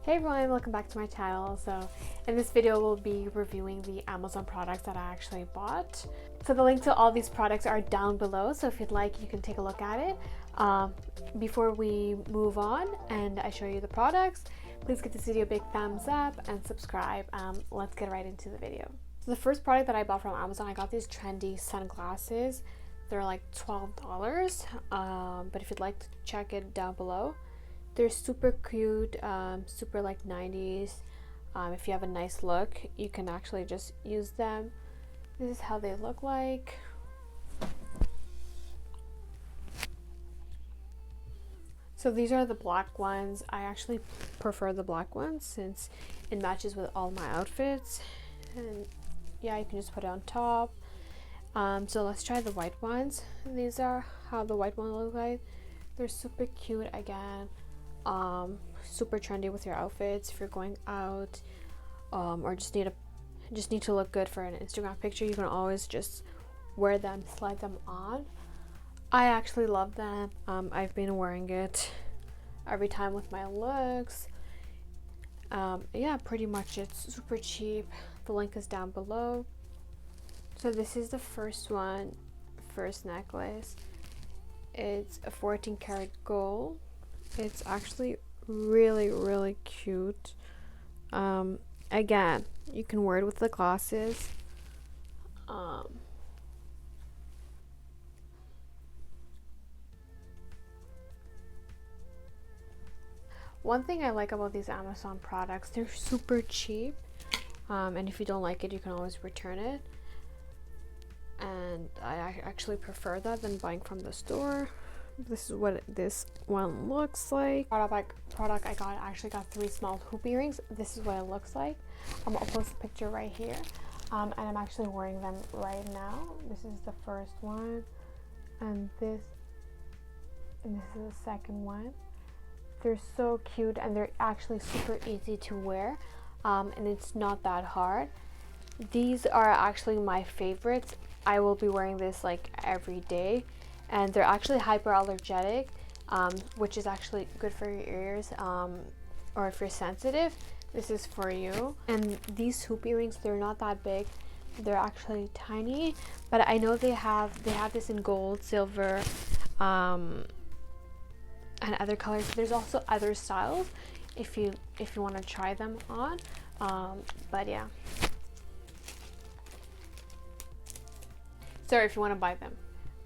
Hey everyone, welcome back to my channel. So in this video we'll be reviewing the Amazon products that I actually bought. So the link to all these products are down below, so if you'd like you can take a look at it. Before we move on and I show you the products, please give this video a big thumbs up and subscribe. Let's get right into the video. So the first product that I bought from Amazon, I got these trendy sunglasses. They're like $12, but if you'd like to check it down below. They're super cute, super like 90s. If you have a nice look, you can actually just use them. This is how they look like. So these are the black ones. I actually prefer the black ones since it matches with all my outfits. And yeah, you can just put it on top. So let's try the white ones. These are how the white ones look like. They're super cute again. Super trendy with your outfits if you're going out, or just need to look good for an Instagram picture. You can always just wear them, slide them on. I actually love them. I've been wearing it every time with my looks. Yeah, pretty much it's super cheap. The link is down below. So this is the first necklace. It's a 14 karat gold. It's actually really cute. Again, you can wear it with the glasses. One thing I like about these Amazon products, they're super cheap. And if you don't like it, you can always return it. And I actually prefer that than buying from the store. This is what this one looks like. Product I actually got 3 small hoop earrings. This is what it looks like. I'll post a picture right here. And I'm actually wearing them right now. This is the first one, and this is the second one. They're so cute and they're actually super easy to wear, and it's not that hard. These are actually my favorites. I will be wearing this like every day. And they're actually hyperallergenic, which is actually good for your ears, or if you're sensitive, this is for you. And these hoop earrings, they're not that big, they're actually tiny, but I know they have this in gold, silver, and other colors. There's also other styles if you want to try them on, but yeah, sorry if you want to buy them.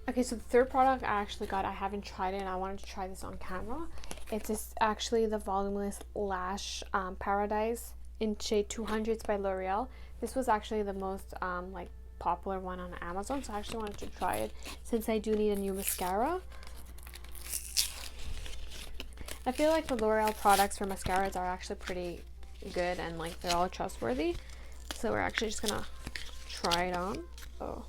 Okay, so the third product I actually got, I haven't tried it and I wanted to try this on camera. It's actually the Voluminous Lash Paradise in shade 200. It's by L'Oreal. This was actually the most like popular one on Amazon, so I actually wanted to try it since I do need a new mascara. I feel like the L'Oreal products for mascaras are actually pretty good and like they're all trustworthy. So we're actually just gonna try it on. Oh.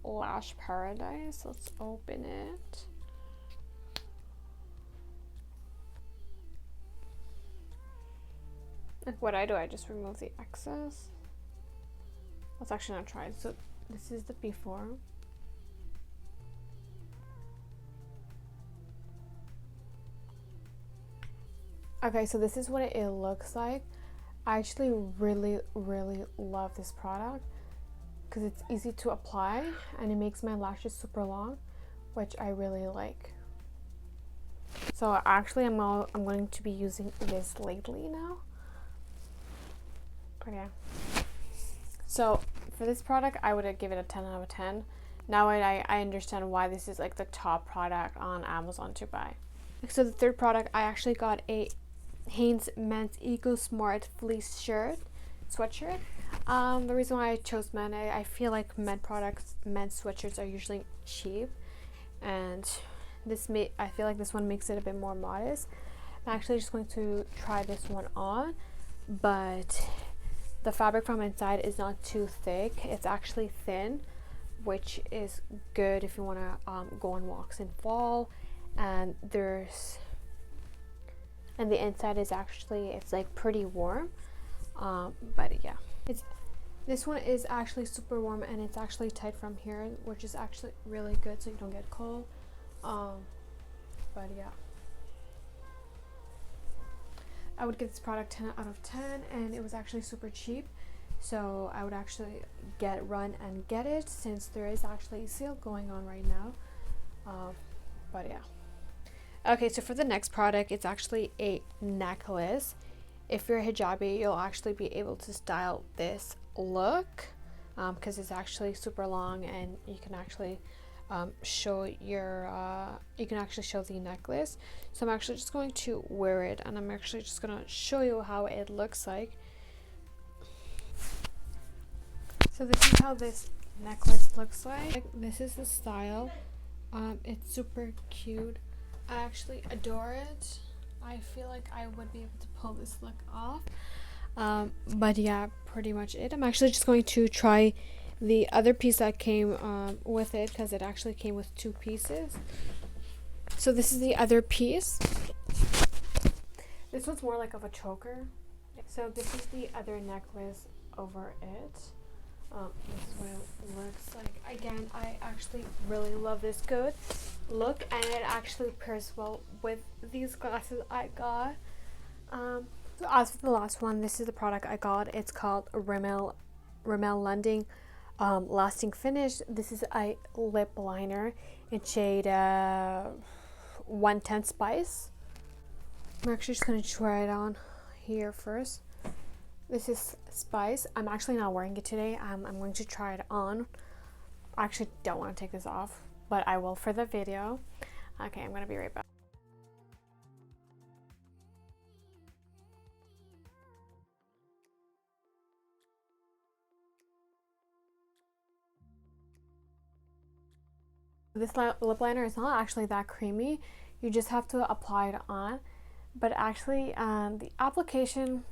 Lash Paradise. Let's open it. And what I do, I just remove the excess. Let's actually not try it. So this is the before. Okay, so this is what it looks like. I actually really love this product because it's easy to apply and it makes my lashes super long, which I really like. So actually I'm going to be using this lately now. But yeah. So for this product I would give it a 10 out of 10. Now I understand why this is like the top product on Amazon to buy. So the third product, I actually got a Hanes Men's Eco Smart Fleece sweatshirt. The reason why I chose men, I feel like men's sweatshirts are usually cheap, and I feel like this one makes it a bit more modest. I'm actually just going to try this one on, but the fabric from inside is not too thick. It's actually thin, which is good if you want to go on walks in fall. And the inside is actually, it's like pretty warm, but yeah, this one is actually super warm and it's actually tight from here, which is actually really good so you don't get cold. But yeah, I would give this product 10 out of 10, and it was actually super cheap. So I would actually run and get it, since there is actually a sale going on right now. But yeah. Okay, so for the next product, it's actually a necklace. If you're a hijabi, you'll actually be able to style this look, because it's actually super long, and you can actually show the necklace. So I'm actually just going to wear it, and I'm actually just gonna show you how it looks like. So this is how this necklace looks like. This is the style. It's super cute. I actually adore it. I feel like I would be able to pull this look off. But yeah, pretty much it. I'm actually just going to try the other piece that came with it, because it actually came with 2 pieces. So this is the other piece. This one's more like of a choker. So this is the other necklace over it. This is what it looks like. Again, I actually really love this good look, and it actually pairs well with these glasses I got. So as for the last one, this is the product I got. It's called Rimmel London Lasting Finish. This is a lip liner in shade 110 Spice. I'm actually just going to try it on here first. This is Spice. I'm actually not wearing it today. I'm going to try it on. I actually don't want to take this off, but I will for the video. Okay, I'm going to be right back. This lip liner is not actually that creamy. You just have to apply it on. But actually, the application,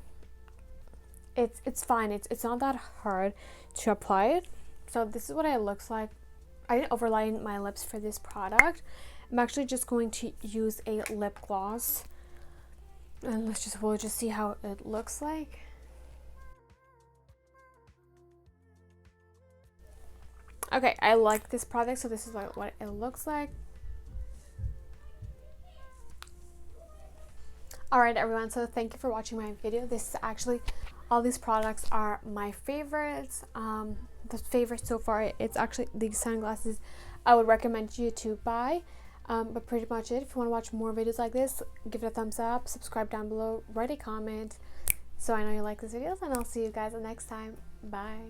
it's fine. It's not that hard to apply it. So this is what it looks like. I didn't overline my lips for this product. I'm actually just going to use a lip gloss, and we'll just see how it looks like. Okay, I like this product, so this is what it looks like. Alright everyone, so thank you for watching my video. This is actually, all these products are my favorites. The favorite so far, it's actually these sunglasses I would recommend you to buy. But pretty much it. If you want to watch more videos like this, give it a thumbs up, subscribe down below, write a comment so I know you like these videos, and I'll see you guys next time. Bye.